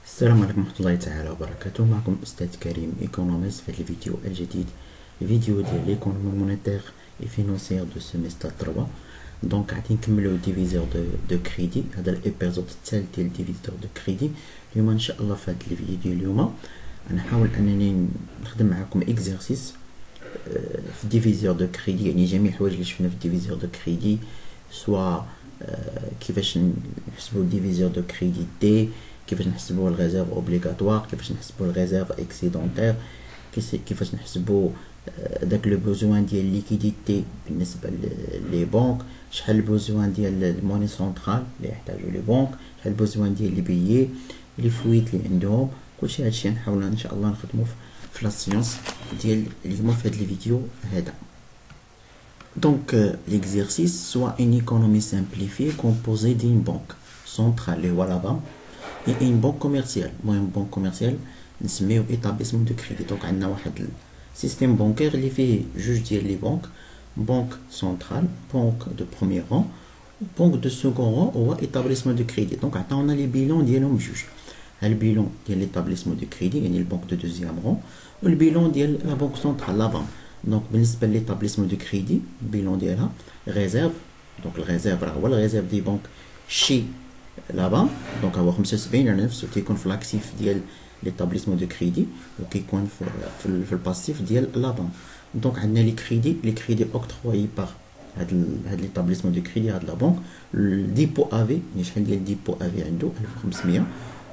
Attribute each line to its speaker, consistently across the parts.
Speaker 1: السلام عليكم ورحمة الله تعالى وبركاته. معكم أستاذ كريم إيكونوميست في الفيديو الجديد، فيديو ديال ليكونومي مونيتير اي فينونسيير دو سيمستر 3. دونك غادي نكملو ديفيزور دو كريدي. هذا الابيزود الثالث ديال ديفيزور دو كريدي. اليوم ان شاء الله في هذا الفيديو ديال اليوم غنحاول انني نخدم معكم اكزرسيس في ديفيزور دو كريدي، يعني جميع الحوايج اللي شفنا في ديفيزور دو كريدي، سواء كيفاش نحسبوا ديفيزور دو كريدي دي، كيفاش نحسبوا الريزيرف اوبليغاتوار، كيفاش نحسبوا الريزيرف اكسيدونتير، كيفاش نحسبوا داك لو بوزوان ديال ليكيديتي بالنسبه لي بنك، شحال البوزوان ديال الموني سونطرال اللي يحتاجوا لي بنك، شحال البوزوان ديال لي بيي، لي فويت اللي عندهم. كلشي هادشي نحاول ان شاء الله نخدمو في لا سيونس ديال اليوم في هاد الفيديو هذا. Donc l'exercice soit une économie simplifiée composée d'une banque centrale اللي هو لا بنك et une banque commerciale. المهم بنك كوميرسيال نسميو établissement de crédit. دونك عندنا واحد السيستيم بنكير اللي فيه جوج ديال لي بنك سنترال، بنك دو بروميير رون و بنك دو سكون رون هو établissement de crédit. دونك عطاونا لي بيلون ديالهم بجوج، ها البيلون ديال l'établissement de crédit يعني البنك دو دوزيام رون، و البيلون ديال لا بنك سنترال لا بنك. دونك بالنسبه لليتابليسمون دو كريدي البيلون ديالها ريزيرف، دونك الريزيرف راه هو الريزيرف دي بنك شي لا بنك، دونك هو 75 يعني نفسه تيكون في الاكتيف ديال ليتابليسمون دو كريدي وكيكون في الباسيف ديال لا بنك. دونك عندنا لي كريدي اوكترويي باغ هاد ليتابليسمون دو كريدي هاد لا بنك. الديبو افي يعني شحال ديال الديبو افي عنده 1500،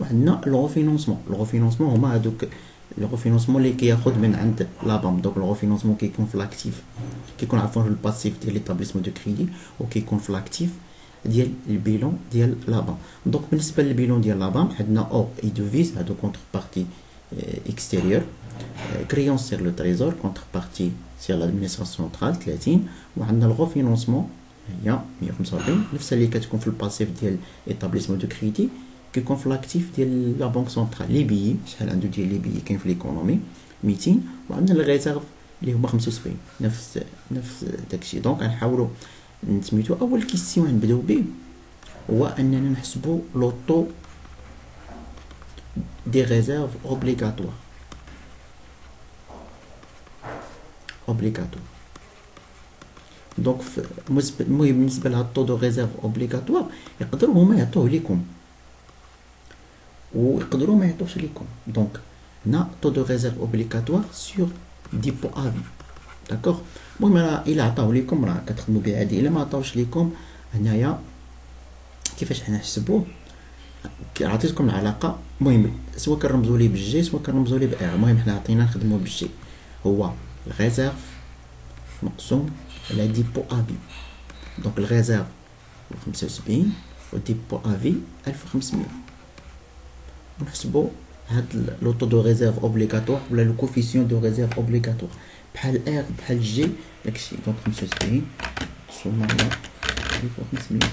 Speaker 1: وعندنا لو فينونسمون هما هادوك لو ريفينونسمون اللي كياخذ من عند لا بنك. دونك لو ريفينونسمون كيكون في الاكتيف، كيكون عفوا في الباسيف ديال ليتابليسمون دو كريدي، وكيكون في الاكتيف ديال البيلون ديال لا بنك. دونك بالنسبه للبيلون ديال لا بنك عندنا اور اي دوفيز هادو كونتر بارتي اكستيريور، كريون سير لو تريزور كونتر بارتي سير لادمينستراسيون سنترال 30، وعندنا الريفينونسمون هي 145 نفس اللي كتكون في الباسيف ديال ايتابليسمون دو كريدي، كيكون في لاكتيف ديال لا بنك سنترال. لي بيي شحال عنده ديال لي بيي كاين في ليكونومي 200، وعندنا الريزيرف اللي هما 75 نفس داكشي. دونك غنحاولوا نسميتو اول كيسيون نبداو به هو اننا نحسبوا لو طو دي ريزيرف اوبليغاتوار. دونك المهم بالنسبه لهاد الطو دو ريزيرف اوبليغاتوار يقدروا هما يعطوه ليكم ويقدروا ما يعطوش ليكم. دونك هنا طو دو ريزيرف اوبليغاتوار سور ديبو افي، داكوغ. المهم راه الا عطاوه ليكم راه كتخدموا به عادي، الا ما عطاوش ليكم هنايا كيفاش حنحسبوه. عطيتكم العلاقه، المهم سواء كنرمزوا ليه بالجي سواء كنرمزوا ليه بار، المهم حنا عطينا نخدموا بالجي، هو الريزيرف مقسوم على ديبو افي. دونك الريزيرف 75 وديبو افي 1500. نحسبوا هاد لو طو دو ريزيرف اوبليغاتوار ولا لو كوفيسيون دو ريزيرف اوبليغاتوار بحال ار بحال جي داكشي. دونك 75 سوما على 1500،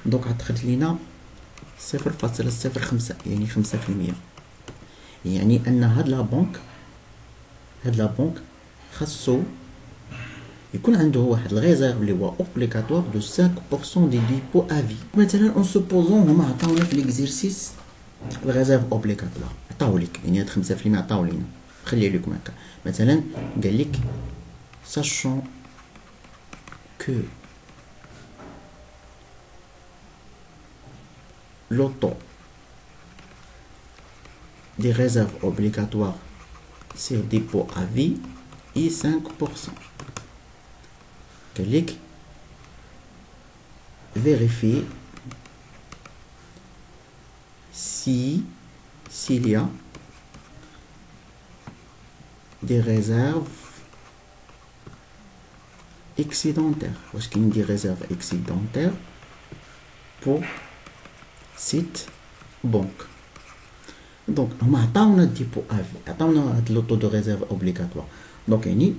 Speaker 1: دونك عطات لينا 0.05 يعني 5%. يعني ان هاد لا بنك خاصو يكون عنده واحد الريزيرف اللي هو اوبليغاتوار دو 5% دي ديبو افي. مثلا اون سوبوزون هما عطاونا في ليكزيرسيس الريزيرف اوبليغاتوار، عطاو لك يعني هاد 5% عطاو لينا، خلي لكم هكا. مثلا قال لك sachant que le taux des réserves obligatoires sur dépôt à vie est 5%. قال لك vérifier s'il y a des réserves excédentaires. واش كاين دي ريزيرف اكسيدونتير pour cette banque. دونك هما عطاونا ديبو افي، عطاونا هاد لو طو دو ريزيرف اوبليغاتوار. دونك يعني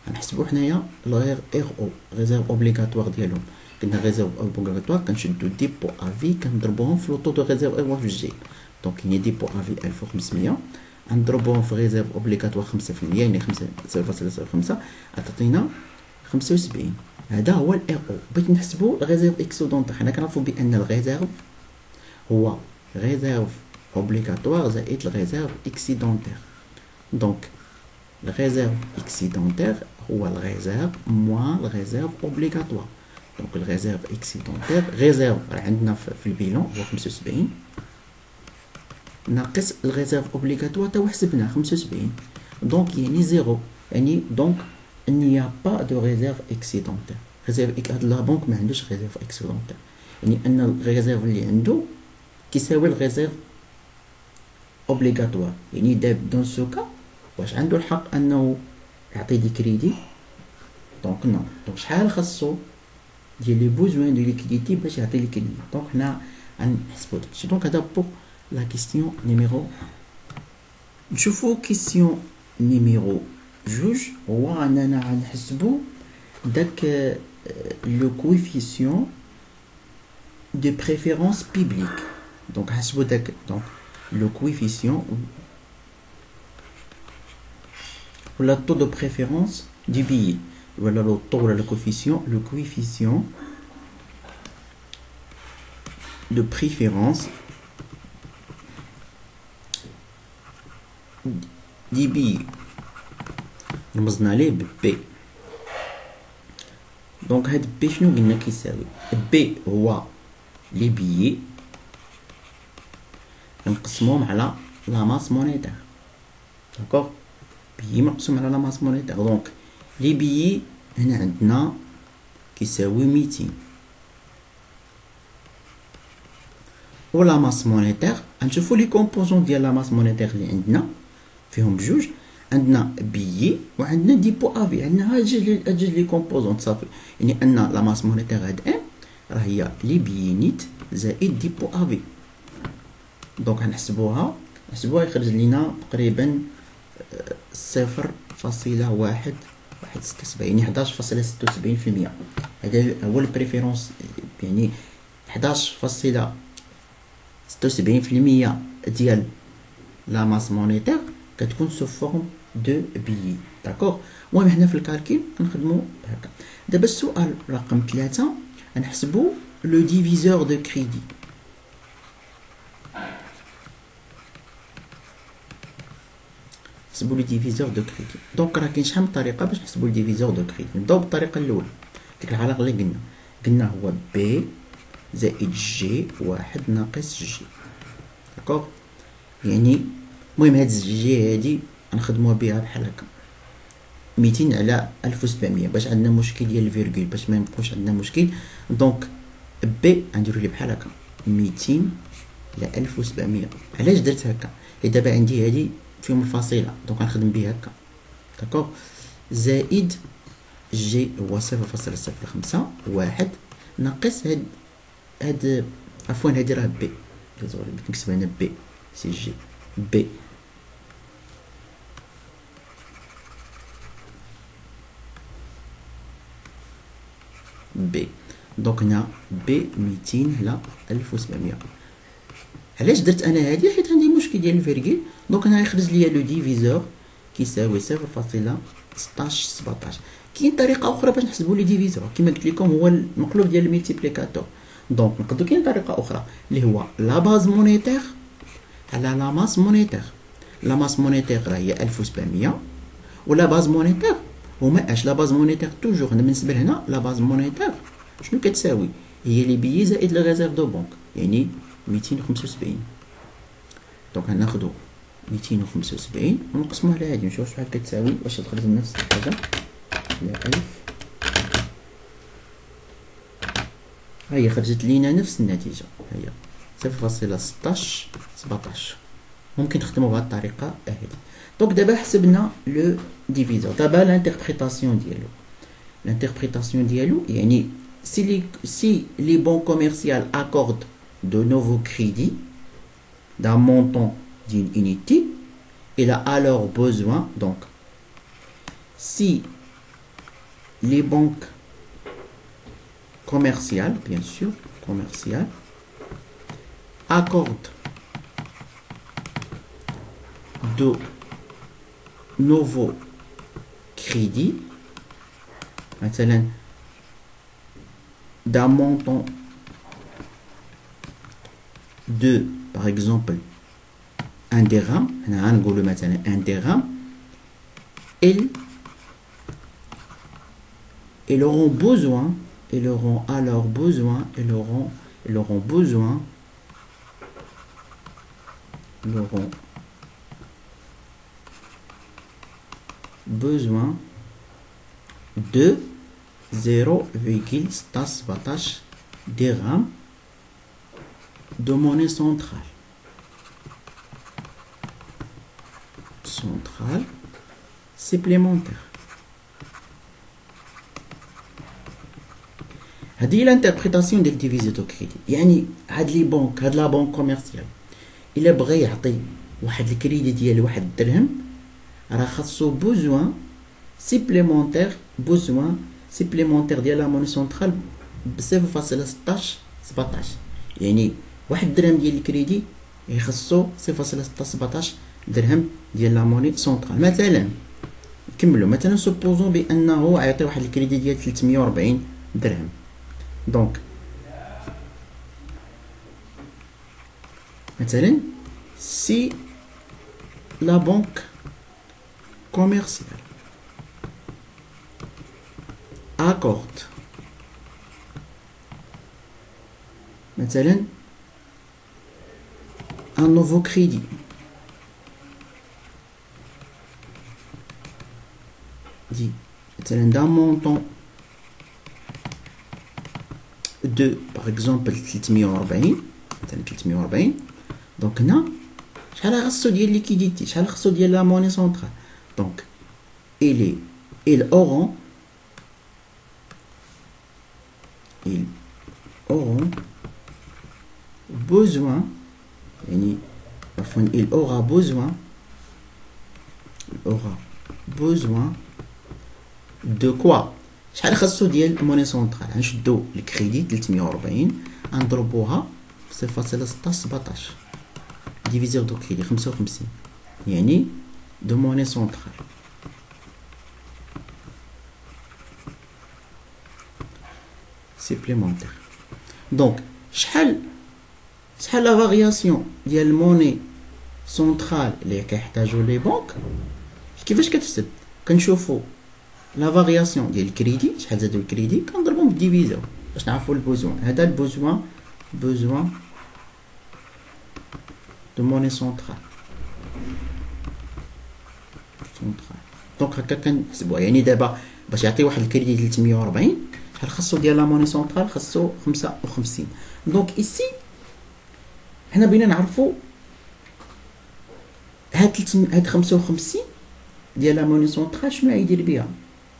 Speaker 1: غنحسبوا حنايا لو ار او ريزيرف اوبليغاتوار ديالهم. قلنا ريزيرف اوبليغاتوار كنشدو ديبو افي كنضربوهم في لو طو دو ريزيرف او في الجي. دونك يعني ديبو افي 1500 غنضربوهم في ريزيرف اوبليغاتوار 5% يعني 0.05 عطاتينا 75. هذا هو الار او. بغيت نحسبوا الريزيرف اكسيدونتير، حنا كنعرفوا بان الريزيرف هو ريزيرف obligatoire زائد الريزيرف اكسيدونتير. دونك الريزيرف اكسيدونتير هو الريزيرف موان الريزيرف اوبليغاتوار. دونك الريزيرف اكسيدونتير ريزيرف راه عندنا في البيلون هو 75 ناقص الريزيرف اوبليغاتوار تا حسبناه 75 دونك يعني زيرو. يعني دونك il n'y a pas de réserve excédentaire. réserve هاد لا بنك ما عندوش réserve excédentaire. يعني ان الريزيرف اللي عنده كيساوي الريزيرف اوبليغاتوار. يعني دون سو كا واش عنده الحق انه يعطي دي كريدي؟ دونك نو. دونك شحال خاصو ديال لي بوزوان دو ليكيديتي باش يعطي لي كريدي؟ دونك حنا غنحسبو داكشي. دونك هذا بوغ لا كيستيون نيميرو. نشوفو كيستيون نيميرو جوج هو اننا غنحسبو داك لو كويفيسيون de préférence publique. Donc le coefficient ou le taux de préférence du billet. Voilà le taux, le coefficient de préférence du billet. رمزنا ليه ب B. دونك هاد B شنو قلنا كيساوي؟ B هو لي بيي نقسموهم على لا ماس مونيتير. داكوغ بيي مقسوم على لا ماس مونيتير. دونك لي بيي هنا عندنا كيساوي 200 و لا ماس مونيتير. غنشوفو لي كومبوزون ديال لا ماس مونيتير اللي عندنا فيهم بجوج. عندنا بيي وعندنا ديبو افي. عندنا هاد جوج لي كومبوزون صافي. يعني ان لا ماس مونيتير هاد ام راه هي لي بيي نيت زائد ديبو افي. دونك غنحسبوها يخرج لينا تقريبا 0.176 يعني 11.76%. هذا هو البريفيرونس. يعني 11.76% ديال لا ماس مونيتير كتكون سو فورم دو بيي. داكوغ. المهم حنا في الكالكيل كنخدمو بهكا. دابا السؤال رقم 3 غنحسبو لو ديفيزور دو كريدي. نحسبو لو ديفيزور دو كريدي. دونك راه كاين شحال من طريقه باش نحسبو لو ديفيزور دو كريدي. نبداو بالطريقه الاولى ديك العلاقه اللي قلنا هو بي زائد جي واحد ناقص جي. داكوغ. يعني المهم هاد جي هادي غنخدموها بها بحال هكا 200 على 1700 باش عندنا مشكل ديال الفيرغول باش ما يبقاوش عندنا مشكل. دونك بي غنديرو ليه بحال هكا 200 على 1700. علاش درت هكا؟ حيت دابا عندي هادي فيهم الفاصله دونك غنخدم بها هكا. داكوغ. زائد جي هو 0.05 واحد ناقص هاد عفوا هادي راه بي. ديزولي بغيت نكتب هنا بي سي جي بي بي. دونك هنا بي 200 على 1700. علاش درت انا هادي؟ حيت عندي مشكل ديال الفيرغول. دونك هنا يخرج ليا لو ديفيزور كيساوي 0.1617. كاين طريقه اخرى باش نحسبوا لي ديفيزور كما قلت لكم هو المقلوب ديال الملتيبليكاتور. دونك نقدروا كاين طريقه اخرى اللي هو لا باز مونيتير على لا ماس مونيتير. لا ماس مونيتير راه هي 1700 ولا باز مونيتير هما اش. لا باز مونيتير توجور انا بالنسبه لهنا لا باز مونيتير شنو كتساوي؟ هي لي بيي زائد لي ريزيرف دو بنك يعني 275. دونك غناخدو 275 ونقسمو على هادي نشوف شحال كتساوي. واش تخرج نفس الحاجه على 1000. هي خرجت لينا نفس النتيجه هي 0.1617. ممكن نخدمو بهاد الطريقه هادي. دونك دابا حسبنا لو ديفيزور. دابا لانتربريتاسيون ديالو يعني si les bons commerciaux accordent de nouveaux crédits d'un montant d'une unité, il a alors besoin, donc si les banques commerciales, bien sûr, commerciales, accordent de nouveaux crédits, مثلا d'un montant de, par exemple, 1 dirham, هنا غنقولوا مثلا 1 dirham, ils auront besoin, ils auront alors besoin, ils auront besoin, ils auront besoin de 0,17 dirham de monnaie centrale. Supplémentaire. هذه l'interprétation ديال divisé au crédit. يعني هاد لي بنك، هاد لا بنك كوميرسيال الا بغى يعطي واحد الكريدي ديال واحد الدرهم، راه خاصو بوزوان سيبليمونتير ديال لا موني سونترال ب 0.16 يعني واحد الدرهم ديال الكريدي يخصو 0.16 درهم ديال لا موني سونترال. مثلا نكملوا، مثلا سوبوزون بانه عيطي واحد الكريدي ديال 340 درهم. دونك مثلا si la banque commerciale accorde مثلا un nouveau crédit dit مثلا d'un montant de par exemple 340 مثلا 340. دونك هنا شحال خاصو ديال ليكيديتي، شحال خاصو ديال لا موني سونترال. دونك ils auront besoin يعني عفوا il aura besoin de quoi. شحال خاصو ديال الموني سونترال؟ غنشدو الكريدي 340 غنضربوها في 0.16 ديفيزير دو كريدي 55 يعني دو موني سونترال. سيبليمونتير. دونك شحال لا فارياسيون ديال الموني سونترال اللي كيحتاجو لي بنك. كيفاش كتحسب؟ كنشوفو لا فارياسيون ديال الكريدي، شحال زادو الكريدي كنضربهم في ديفيزير باش نعرفو البوزوان. هذا البوزوان de monnaie centrale. دونك هكا كنحسبوها. يعني دابا باش يعطي واحد الكريدي 340 شحال خاصو ديال لا موني سونترال؟ خاصو 55. دونك ايسي حنا بغينا نعرفو هاد 55 ديال لا موني سونترال شنو غيدير بها.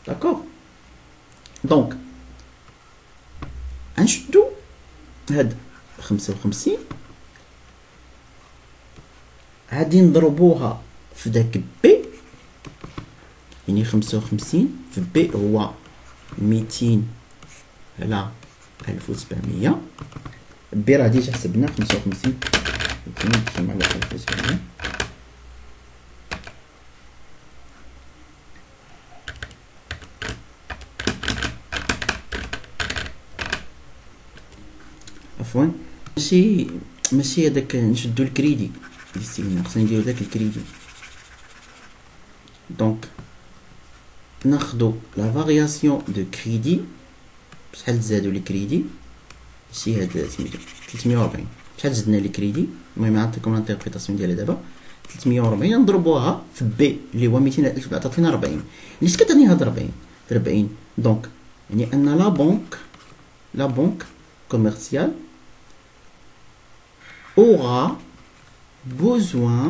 Speaker 1: داكوغ. دونك غنشدو هاد 55 غادي نضربوها في داك بي، يعني 55 في بي هو 200 على 1700. بي راه ديجا حسبنا 55 200 على 1700. عفوا ماشي هذاك نشدو الكريدي ديال خصنا نديرو داك الكريدي. دونك ناخدو لا فارياسيون دو كريدي، شحال زادو لي كريدي، ماشي هاد سميتو 340 شحال زدنا لي كريدي. المهم نعطيكم الانتربريتاسيون ديالها دابا. 340 نضربوها في بي اللي هو 200 عطاتنا 40. علاش كتعطيني هاد 40؟ دونك يعني ان لا بنك commercial aura besoin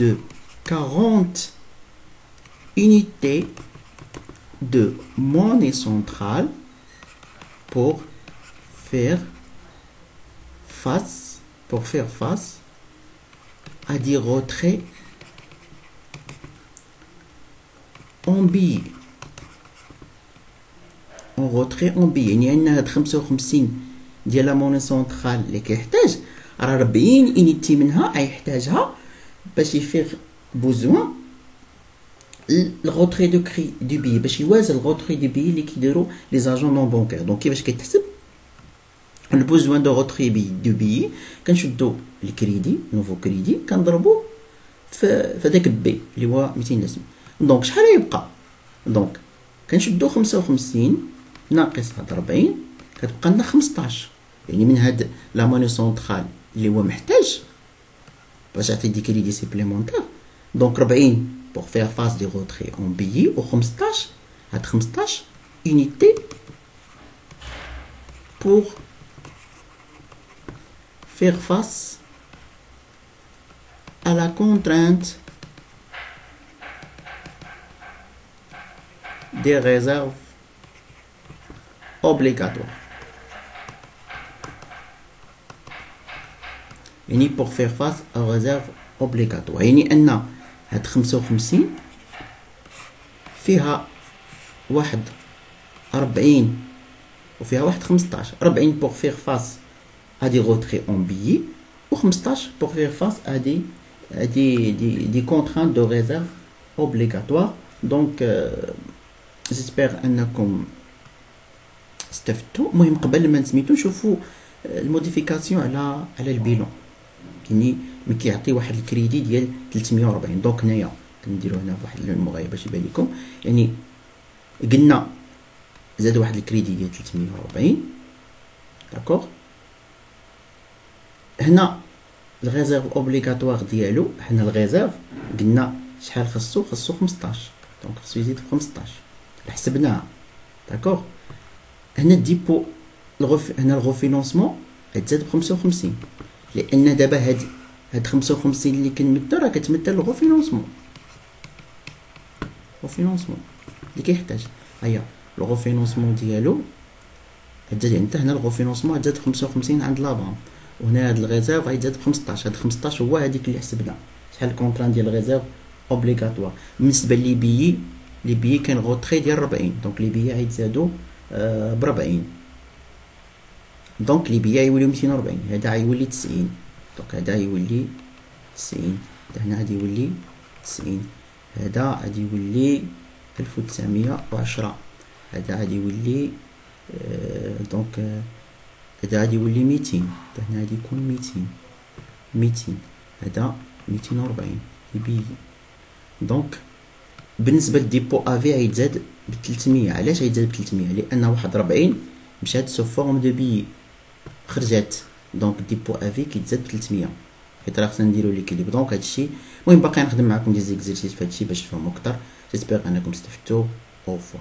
Speaker 1: de 40 unités de monnaie centrale pour faire face à des retraits en billets. en retrait en billets. يعني عندنا هاد 55 ديال لا موني سونترال اللي كيحتاج، راه 40 انيتي منها غيحتاجها باش يفيغ بوزوان الغوتري دو كري دو بي، باش يوازن الغوتري دو بي اللي كيديروا لي زاجون نون بونكير. دونك كيفاش كيتحسب البوزوان دو غوتري بي دو بي؟ كنشدو الكريدي نوفو كريدي كنضربوه في هذاك بي اللي هو 200 دونك شحال يبقى؟ دونك كنشدو 55 ناقص هاد 40 كتبقى لنا 15. يعني من هاد لا ماني سونطرال اللي هو محتاج باش يعطي دي كريدي سيبليمونتير. دونك 40 pour faire face des retraits en billets و 15 هاد 15 unité pour faire face à la contrainte des réserves obligatoires. يعني pour faire face aux réserves obligatoires. يعني أن هاد 55 فيها واحد 40 وفيها واحد 15. 40 pour faire face à des retraits en billets و 15 pour faire face à des contraintes de réserve obligatoires. Donc j'espère أنكم استفدتوا. المهم قبل ما نسميتو نشوفوا الموديفيكاسيون على البيلون. يعني ملي كيعطي واحد الكريدي ديال 340 دونك هنايا كنديرو هنا واحد المغاية باش يبان لكم. يعني قلنا زاد واحد الكريدي ديال 340 داكوغ. هنا الريزيرف اوبليغاتوار ديالو حنا الريزيرف قلنا شحال خصو 15 دونك خصو يزيد 15 حسبناها داكوغ. هنا الديبو هنا الغوفينونسمون غتزاد ب 55 لان دابا هاد 55 اللي كنمدو راه كتمثل الغوفينونسمون اللي كيحتاج. هيا الغوفينونسمون ديالو غتزاد. يعني حتى هنا الغوفينونسمون غتزاد 55 عند لابان وهنا هاد الريزيرف غيتزاد ب 15. هاد 15 هو هاديك اللي حسبنا شحال الكونطران ديال الريزيرف اوبليغاتوار. بالنسبه لي بيي كان غوتري ديال 40 دونك لي بيي غيتزادو ب 40 دونك لي بيي يوليو 240. هذا غيولي 90 دونك هذا يولي 90 هنا غادي يولي 90 هذا غادي يولي 1910 هذا غادي يولي دونك هذا غادي يولي 200 هنا غادي يكون 200 هذا 240 يبي. دونك بالنسبه للديبو افي غيتزاد ب 300. علاش غيتزاد ب 300؟ لان واحد 40 مشات سو فورم دو بي خرجات دونك الديبو افي كيتزاد ب 300 حيت راه خصنا نديرو ليكيليب. دونك هادشي المهم باقي نخدم معكم دي زيكزيرسيس في هادشي باش تفهموا اكثر. جيسبر انكم استفدتوا. او فوا.